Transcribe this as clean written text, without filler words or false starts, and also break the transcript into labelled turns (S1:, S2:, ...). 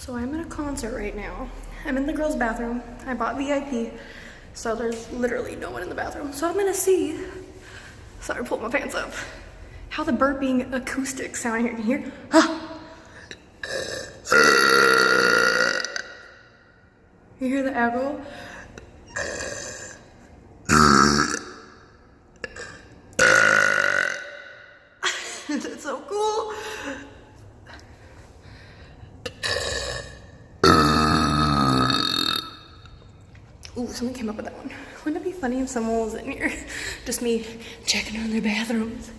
S1: So I'm at a concert right now. I'm in the girls' bathroom. I bought VIP, so there's literally no one in the bathroom. So I'm gonna see, sorry, I pulled my pants up, how the burping acoustics sound here. Can you hear? You hear the echo? That's so cool. Ooh, someone came up with that one. Wouldn't it be funny if someone was in here? Just me checking on their bathrooms.